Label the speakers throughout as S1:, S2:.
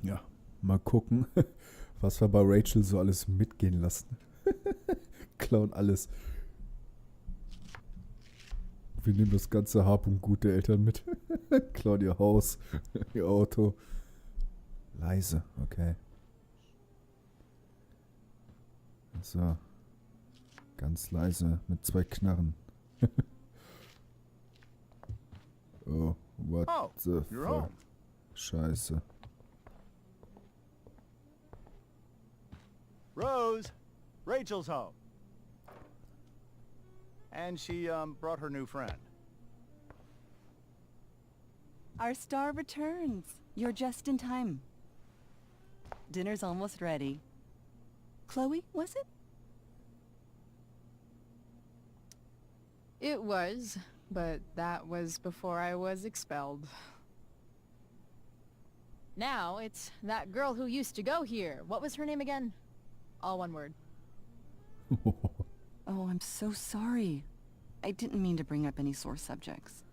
S1: Ja, mal gucken, was wir bei Rachel so alles mitgehen lassen. Klauen alles. Wir nehmen das ganze Hab und Gut der Eltern mit. Klauen ihr Haus, ihr Auto. Leise, okay. So. Ganz leise mit 2 Knarren. Oh, what the fuck. Scheiße.
S2: Rose, Rachel's home. And she brought her new friend.
S3: Our star returns. You're just in time. Dinner's almost ready. Chloe, was it?
S4: It was, but that was before I was expelled. Now it's that girl who used to go here. What was her name again? All one word.
S3: Oh, I'm so sorry. I didn't mean to bring up any sore subjects.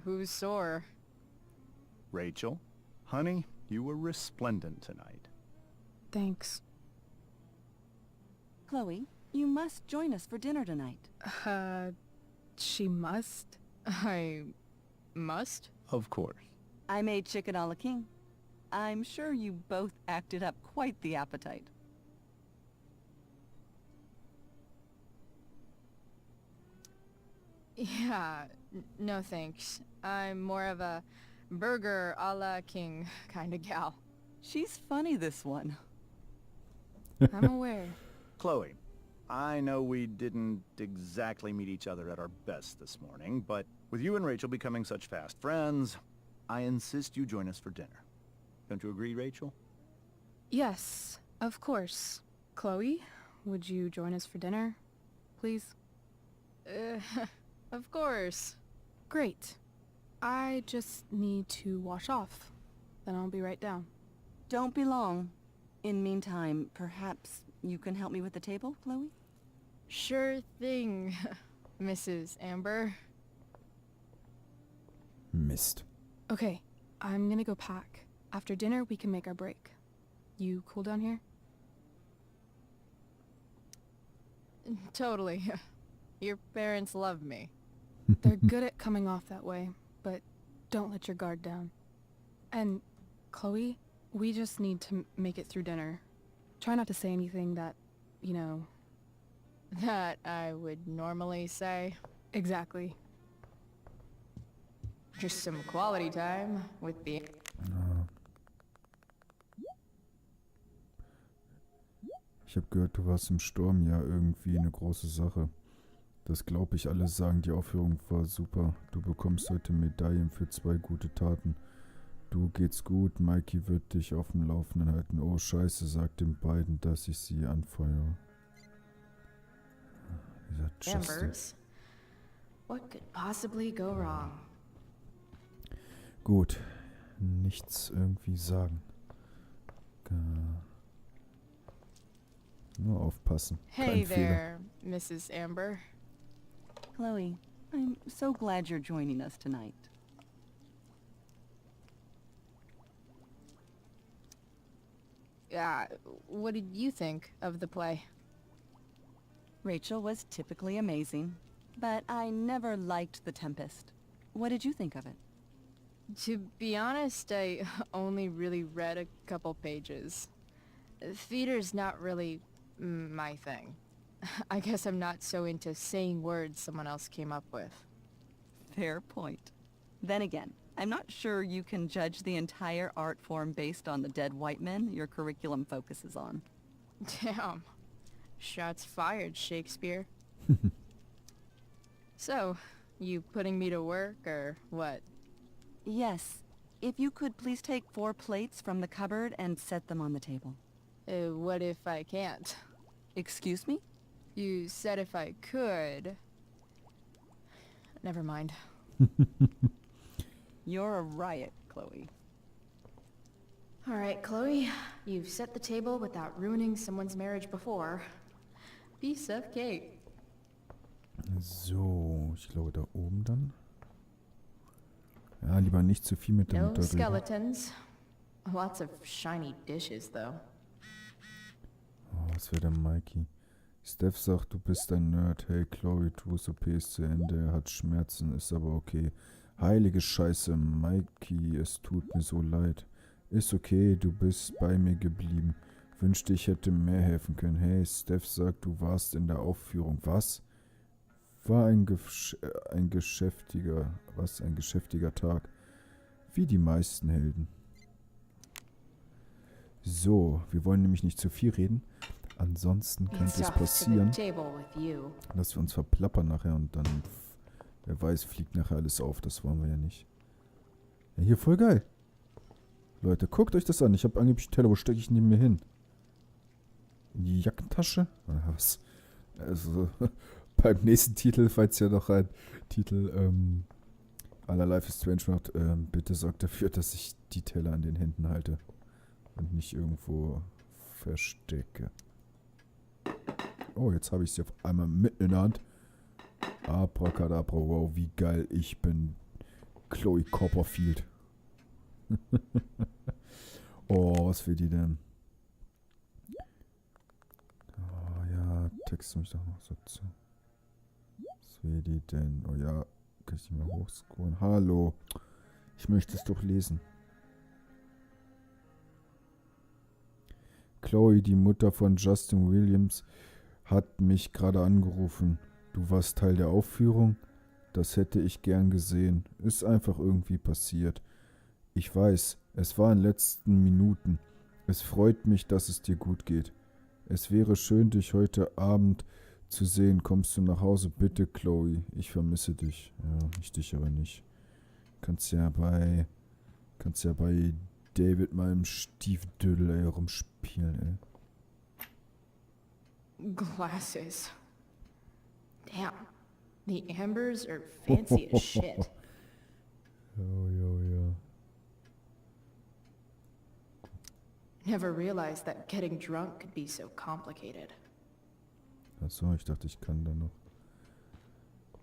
S4: Who's sore?
S2: Rachel, honey, you were resplendent tonight.
S4: Thanks.
S3: Chloe, you must join us for dinner tonight.
S4: She must? I must?
S2: Of course.
S3: I made chicken a la king. I'm sure you both acted up quite the appetite.
S4: Yeah, no thanks. I'm more of a burger a la king kind of gal.
S3: She's funny, this one.
S4: I'm aware.
S2: Chloe, I know we didn't exactly meet each other at our best this morning, but with you and Rachel becoming such fast friends, I insist you join us for dinner. Don't you agree, Rachel?
S4: Yes, of course. Chloe, would you join us for dinner, please? Of course. Great. I just need to wash off. Then I'll be right down.
S3: Don't be long. In meantime, perhaps you can help me with the table, Chloe?
S4: Sure thing, Mrs. Amber.
S1: Mist.
S4: Okay, I'm gonna go pack. After dinner, we can make our break. You cool down here? Totally. Your parents love me. They're good at coming off that way, but don't let your guard down. And, Chloe, we just need to make it through dinner. Try not to say anything that, you know... That I would normally say. Exactly. Just some quality time with the...
S1: Ja. Ich habe gehört, du warst im Sturm, ja, irgendwie eine große Sache. Das glaube ich, alle sagen, die Aufführung war super. Du bekommst heute Medaillen für 2 gute Taten. Du geht's gut, Mikey wird dich auf dem Laufenden halten. Oh Scheiße, sag den beiden, dass ich sie anfeuere. Dieser
S4: Ambers. What could possibly go wrong?
S1: Gut, nichts irgendwie sagen. Nur aufpassen.
S4: Hey
S1: Kein Fehler.
S4: there, Mrs. Amber.
S3: Chloe, I'm so glad you're joining us tonight.
S4: What did you think of the play?
S3: Rachel was typically amazing, but I never liked The Tempest. What did you think of it?
S4: To be honest, I only really read a couple pages. Theater's not really my thing. I guess I'm not so into saying words someone else came up with.
S3: Fair point. Then again, I'm not sure you can judge the entire art form based on the dead white men your curriculum focuses on.
S4: Damn. Shots fired, Shakespeare. So, you putting me to work, or what?
S3: Yes. If you could please take 4 plates from the cupboard and set them on the table.
S4: What if I can't?
S3: Excuse me?
S4: You said if I could. Never mind.
S3: You're a riot, Chloe.
S4: All right, Chloe. You've set the table without ruining someone's marriage before. Piece of cake.
S1: So, ich glaube da oben dann. Ja, lieber nicht zu viel mit der
S5: No
S1: Mutter reden.
S5: skeletons. Lots of shiny dishes, though.
S1: Oh, was wäre denn Mikey? Steph sagt, du bist ein Nerd. Hey, Chloe, Trues OP ist zu Ende. Er hat Schmerzen, ist aber okay. Heilige Scheiße, Mikey, es tut mir so leid. Ist okay, du bist bei mir geblieben. Wünschte, ich hätte mehr helfen können. Hey, Steph sagt, du warst in der Aufführung. Was? War ein geschäftiger Tag. Wie die meisten Helden. So, wir wollen nämlich nicht zu viel reden. Ansonsten könnte es passieren, dass wir uns verplappern nachher und dann, wer weiß, fliegt nachher alles auf. Das wollen wir ja nicht. Ja, hier voll geil. Leute, guckt euch das an. Ich habe angeblich einen Teller. Wo stecke ich neben mir hin? In die Jackentasche? Oder was? Also, beim nächsten Titel, falls ihr noch einen Titel aller Life is Strange macht, bitte sorgt dafür, dass ich die Teller an den Händen halte und nicht irgendwo verstecke. Oh, jetzt habe ich sie auf einmal mitten in der Hand. Abracadabra, wow, wie geil ich bin. Chloe Copperfield. Oh, was will die denn? Oh ja, texte mich doch noch so zu. Was will die denn? Oh ja, kann ich die mal hochscrollen? Hallo. Ich möchte es doch lesen. Chloe, die Mutter von Justin Williams, hat mich gerade angerufen. Du warst Teil der Aufführung? Das hätte ich gern gesehen. Ist einfach irgendwie passiert. Ich weiß, es war in den letzten Minuten. Es freut mich, dass es dir gut geht. Es wäre schön, dich heute Abend zu sehen. Kommst du nach Hause? Bitte, Chloe. Ich vermisse dich. Ja, ich dich aber nicht. Kannst ja bei David mal im Stiefdödel rumspielen, ey.
S5: Glasses. Damn. The ambers are fancy as shit.
S1: Ja.
S5: Never realized that getting drunk could be so complicated.
S1: Achso, ich dachte, ich kann da noch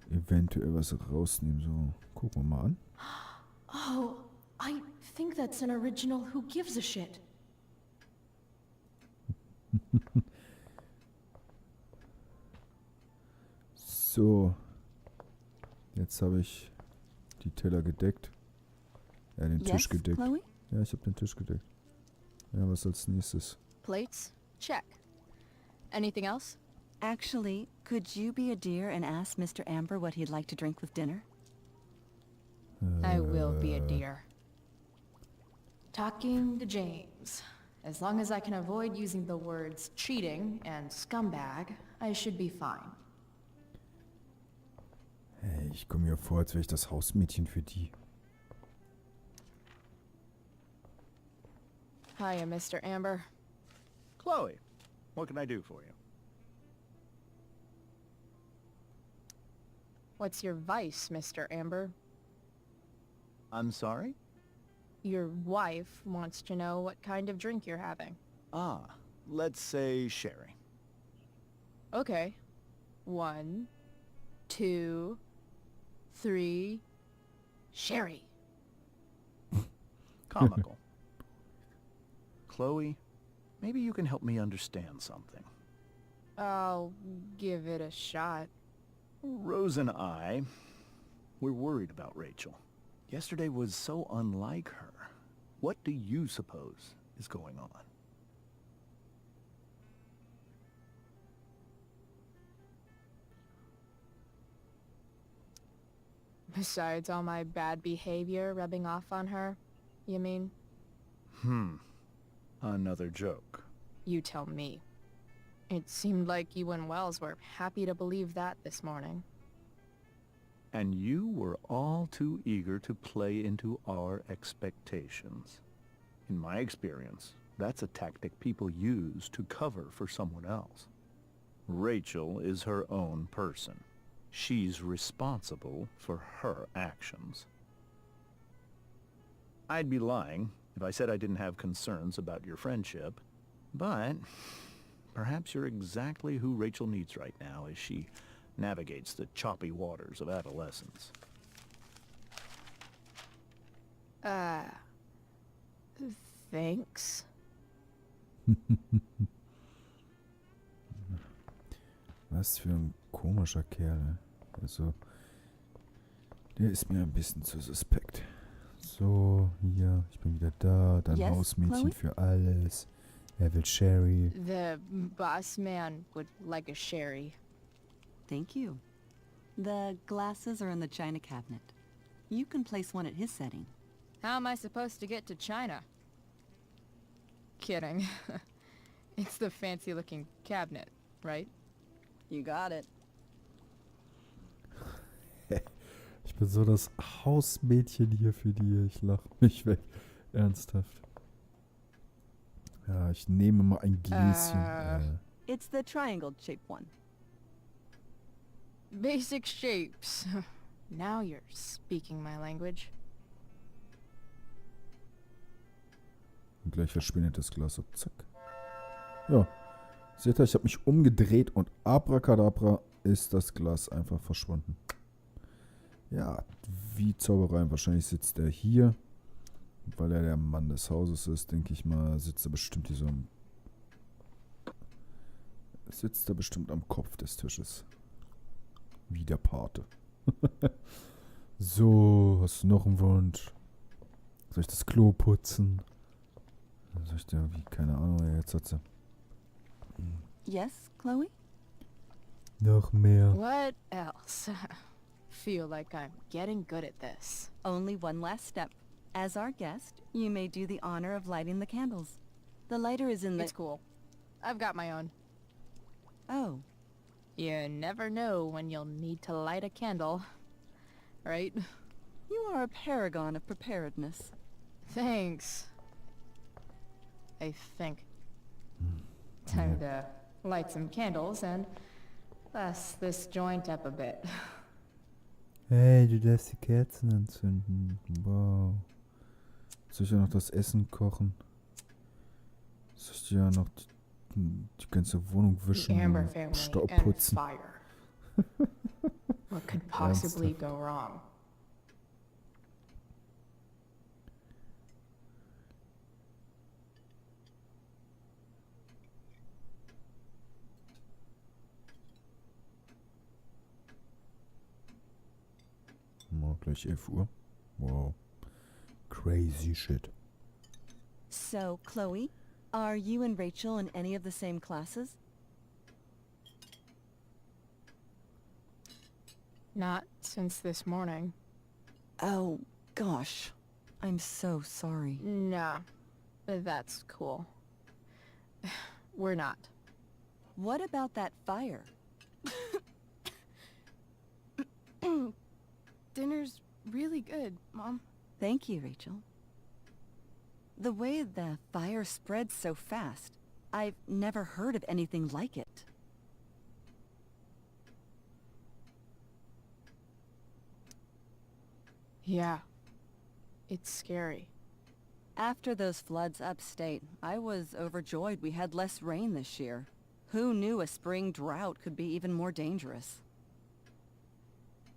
S1: eventuell was rausnehmen. So, gucken wir mal an.
S5: Oh, I think that's an original Who Gives a Shit.
S1: So, jetzt habe ich die Teller gedeckt. Ja, den Tisch
S3: Yes,
S1: gedeckt.
S3: Chloe?
S1: Ja, ich habe den Tisch gedeckt. Ja, was als nächstes?
S4: Plates? Check. Anything else?
S3: Actually, could you be a dear and ask Mr. Amber what he'd like to drink with dinner?
S5: I will be a dear. Talking to James. As long as I can avoid using the words cheating and scumbag, I should be fine.
S1: Hey, ich komme mir vor, als wäre ich das Hausmädchen für die.
S4: Hiya, Mr. Amber.
S2: Chloe, what can I do for you?
S4: What's your vice, Mr. Amber?
S2: I'm sorry?
S4: Your wife wants to know what kind of drink you're having.
S2: Ah, let's say sherry.
S4: Okay. 1, 2, 3. Sherry.
S2: Comical. Chloe, maybe you can help me understand something.
S4: I'll give it a shot.
S2: Rose and I, we're worried about Rachel. Yesterday was so unlike her. What do you suppose is going on?
S4: Besides all my bad behavior rubbing off on her, you mean?
S2: Another joke.
S4: You tell me. It seemed like you and Wells were happy to believe that this morning.
S2: And you were all too eager to play into our expectations. In my experience, that's a tactic people use to cover for someone else. Rachel is her own person. She's responsible for her actions. I'd be lying if I said I didn't have concerns about your friendship, but perhaps you're exactly who Rachel needs right now as she navigates the choppy waters of adolescence.
S5: Thanks.
S1: Was für ein komischer Kerl, ne? Also, der ist mir ein bisschen zu suspekt. So, hier, ich bin wieder da. Dein
S3: Yes,
S1: Hausmädchen
S3: Chloe?
S1: für alles. Er will Sherry.
S5: The boss man would like a sherry.
S3: Thank you. The glasses are in the china cabinet. You can place one at his setting.
S5: How am I supposed to get to China? Kidding. It's the fancy-looking cabinet, right?
S3: You got it.
S1: Ich bin so das Hausmädchen hier für die. Ich lach mich weg. Ernsthaft. Ja, ich nehme mal ein Gläschen.
S3: It's the triangle-shaped one.
S5: Basic shapes. Now you're speaking my language.
S1: Und gleich verschwindet das Glas so. Zack. Ja. Seht ihr, ich habe mich umgedreht und abracadabra ist das Glas einfach verschwunden. Ja, wie Zauberei. Wahrscheinlich sitzt er hier. Weil er der Mann des Hauses ist, denke ich mal, sitzt er bestimmt hier so am Kopf des Tisches. Wie der Pate. So, hast du noch einen Wunsch? Soll ich das Klo putzen? Soll ich da, wie, keine Ahnung, jetzt hat sie.
S3: Yes, Chloe?
S1: Noch mehr.
S5: What else? Feel like I'm getting good at this.
S3: Only one last step. As our guest, you may do the honor of lighting the candles. The lighter is in the...
S5: It's cool. I've got my own.
S3: Oh,
S5: You never know when you'll need to light a candle, right?
S3: you are a paragon of preparedness.
S5: Thanks. I think. Time to light some candles and bust this joint up a bit.
S1: Hey, du darfst die Kerzen anzünden. Wow. Soll ich ja noch das Essen kochen? Soll ich ja noch die ganze Wohnung
S5: The
S1: wischen
S5: Amber
S1: und
S5: family
S1: Staub
S5: and
S1: putzen?
S5: fire. What could possibly go wrong?
S1: Oh, gleich 11 Uhr. Wow. Crazy shit.
S3: So, Chloe, are you and Rachel in any of the same classes?
S4: Not since this morning.
S3: Oh, gosh. I'm so sorry.
S5: Nah, but that's cool. We're not.
S3: What about that fire?
S4: Dinner's really good, Mom.
S3: Thank you, Rachel. The way the fire spreads so fast, I've never heard of anything like it.
S4: Yeah. It's scary.
S3: After those floods upstate, I was overjoyed we had less rain this year. Who knew a spring drought could be even more dangerous?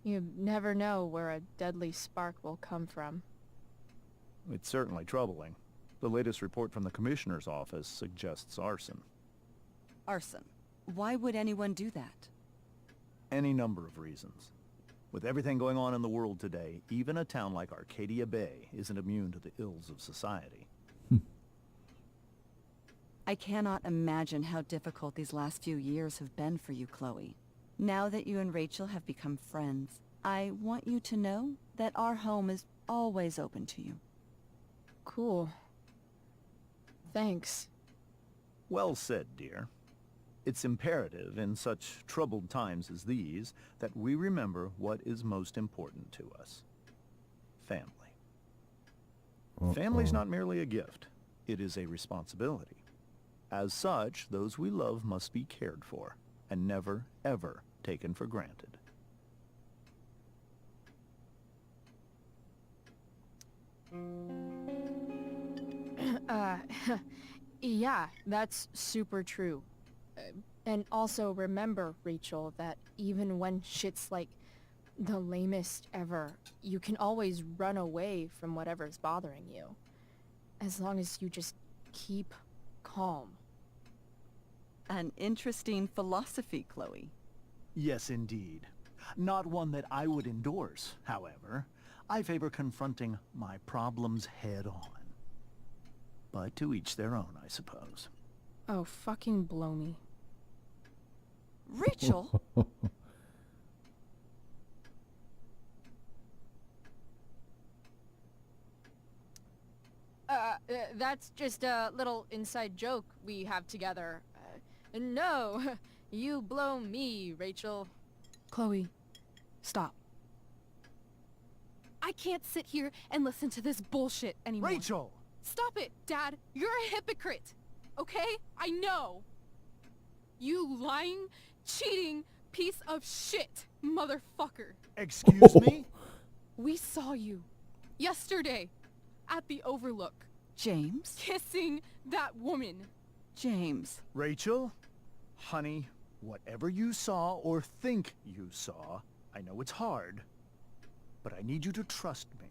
S4: You never know where a deadly spark will come from.
S2: It's certainly troubling. The latest report from the Commissioner's office suggests arson.
S3: Arson. Why would anyone do that?
S2: Any number of reasons. With everything going on in the world today, even a town like Arcadia Bay isn't immune to the ills of society.
S3: I cannot imagine how difficult these last few years have been for you, Chloe. Now that you and Rachel have become friends, I want you to know that our home is always open to you.
S4: Cool. Thanks.
S2: Well said, dear. It's imperative in such troubled times as these that we remember what is most important to us. Family. Family's not merely a gift. It is a responsibility. As such, those we love must be cared for and never, ever taken for granted.
S4: Yeah, that's super true. And also remember, Rachel, that even when shit's like
S5: The lamest ever. You can always run away from whatever's bothering you. As long as you just keep calm.
S3: An interesting philosophy, Chloe.
S2: Yes, indeed. Not one that I would endorse, however. I favor confronting my problems head on. But to each their own, I suppose.
S4: Oh, fucking blow me.
S3: Rachel?
S5: That's just a little inside joke we have together. No, you blow me, Rachel.
S4: Chloe, stop. I can't sit here and listen to this bullshit anymore.
S2: Rachel!
S4: Stop it, Dad. You're a hypocrite. Okay? I know. You lying, cheating piece of shit, motherfucker.
S2: Excuse me?
S4: We saw you yesterday at the Overlook
S3: James?
S4: kissing that woman.
S3: James.
S2: Rachel? Honey, whatever you saw or think you saw, I know it's hard, but I need you to trust me.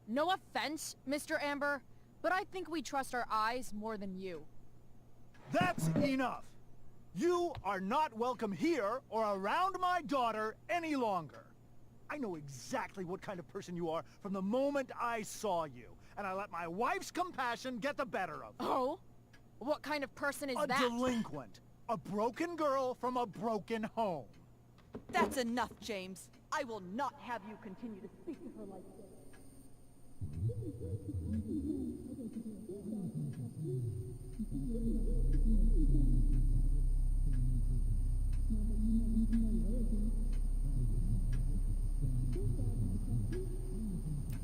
S5: No offense, Mr. Amber, but I think we trust our eyes more than you.
S2: That's enough! You are not welcome here or around my daughter any longer. I know exactly what kind of person you are from the moment I saw you, and I let my wife's compassion get the better of me.
S5: Oh? What kind of person is
S2: A
S5: that?
S2: delinquent. A broken girl from a broken home.
S3: That's enough, James. I will not have you continue to speak to her like this.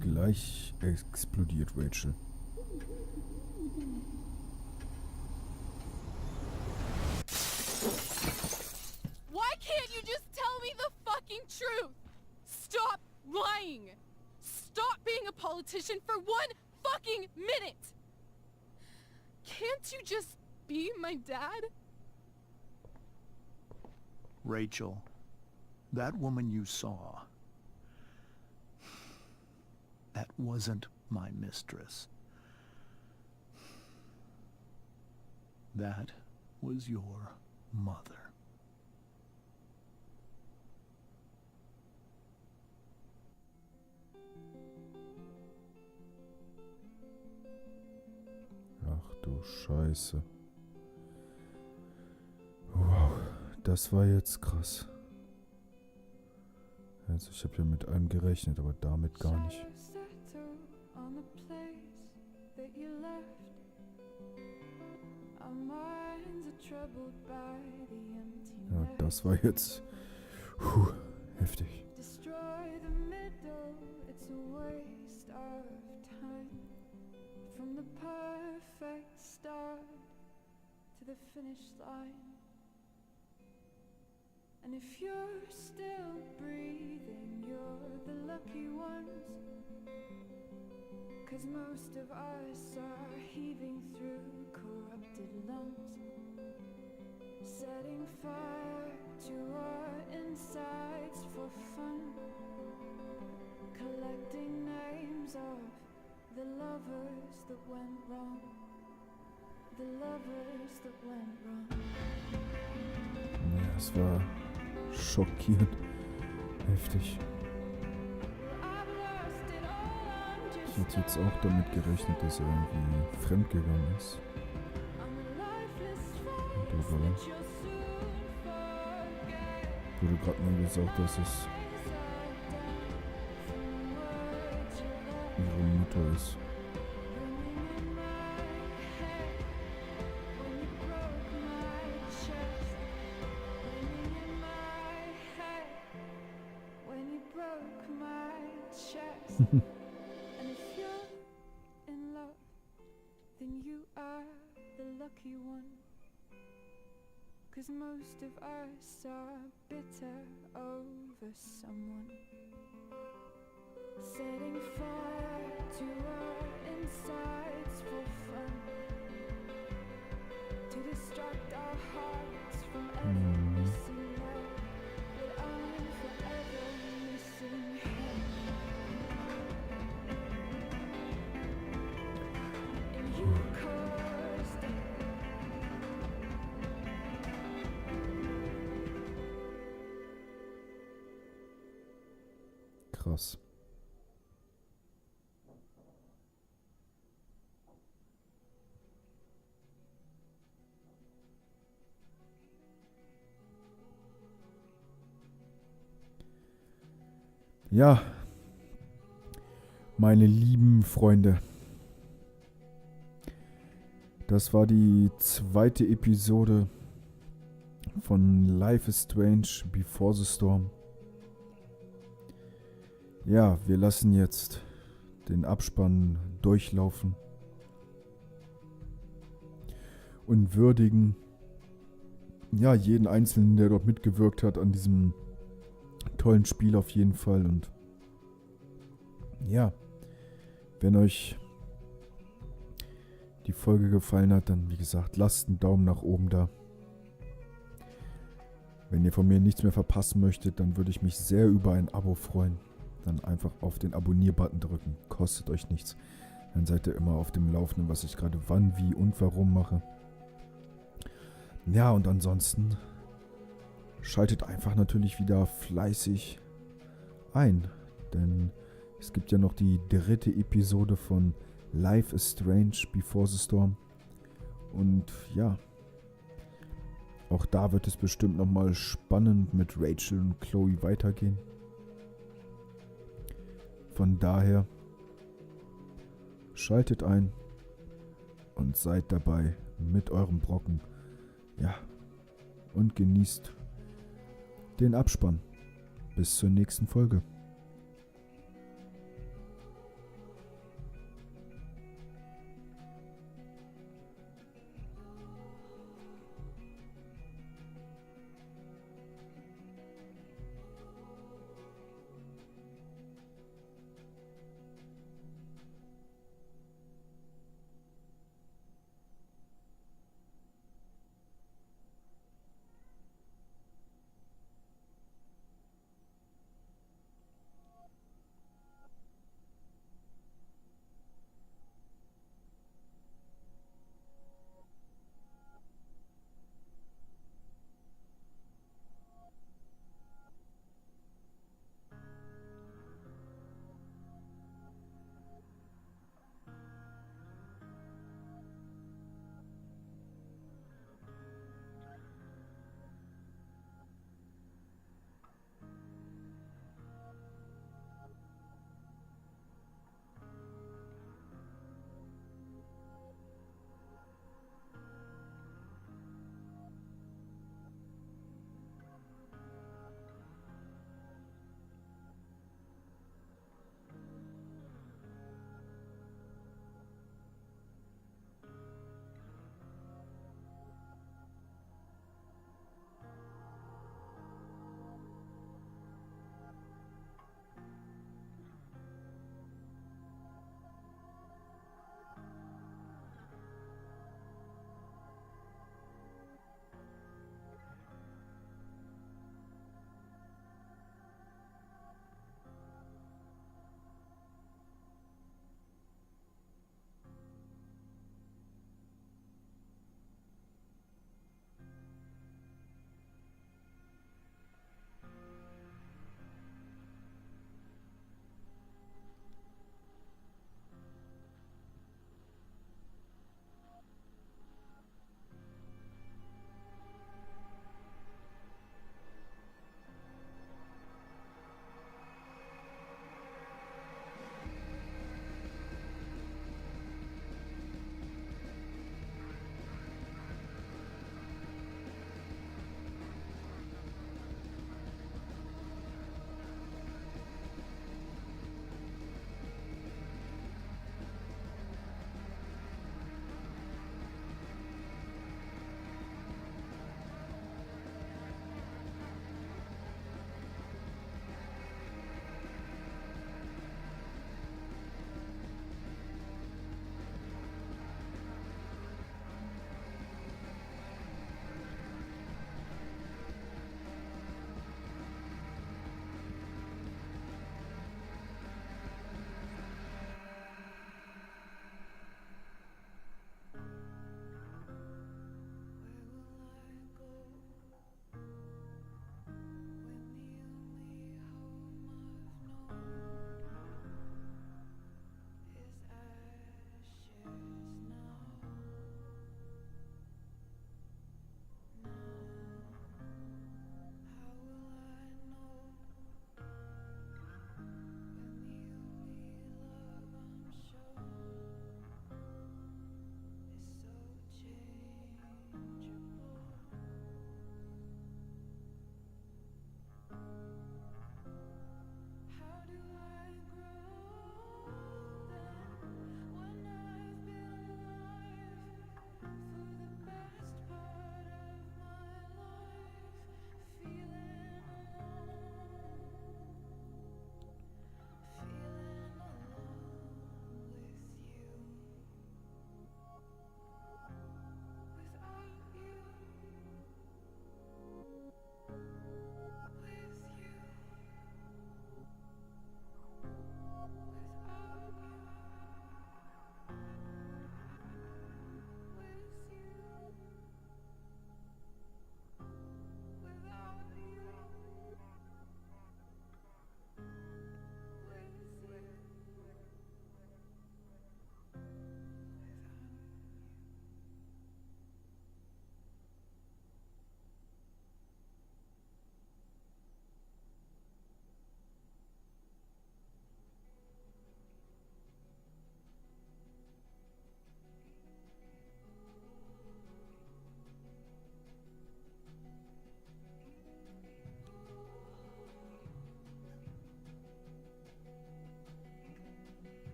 S1: Gleich explodiert Rachel.
S4: Why can't you just tell me the fucking truth? Stop lying. Stop being a politician for one fucking minute. Can't you just be my dad?
S2: Rachel, that woman you saw, that wasn't my mistress. That was your mother.
S1: Ach du Scheiße. Wow, das war jetzt krass. Also ich habe ja mit allem gerechnet, aber damit gar nicht. Ja, das war jetzt heftig.
S6: From the perfect start to the finish line. And if you're still breathing, you're the lucky ones. 'Cause most of us are heaving through corrupted lungs, setting fire to our insides for fun, collecting names of the lovers that went wrong. The lovers that went wrong.
S1: Ja, es war schockierend heftig. Ich hätte jetzt auch damit gerechnet, dass er irgendwie fremdgegangen ist. Und aber wurde gerade mal gesagt, dass es ihre Mutter ist.
S6: And if you're in love, then you are the lucky one. 'Cause most of us are bitter over someone, setting fire to our insides for fun, to distract our hearts
S1: Krass. Ja, meine lieben Freunde, das war die zweite Episode von Life is Strange Before the Storm. Ja, wir lassen jetzt den Abspann durchlaufen und würdigen ja jeden Einzelnen, der dort mitgewirkt hat an diesem tollen Spiel auf jeden Fall. Und ja, wenn euch die Folge gefallen hat, dann wie gesagt, lasst einen Daumen nach oben da. Wenn ihr von mir nichts mehr verpassen möchtet, dann würde ich mich sehr über ein Abo freuen. Dann einfach auf den Abonnier-Button drücken. Kostet euch nichts. Dann seid ihr immer auf dem Laufenden, was ich gerade wann, wie und warum mache. Ja, und ansonsten schaltet einfach natürlich wieder fleißig ein. Denn es gibt ja noch die dritte Episode von Life is Strange Before the Storm. Und ja, auch da wird es bestimmt nochmal spannend mit Rachel und Chloe weitergehen. Von daher, schaltet ein und seid dabei mit eurem Brocken. Ja, und genießt den Abspann. Bis zur nächsten Folge.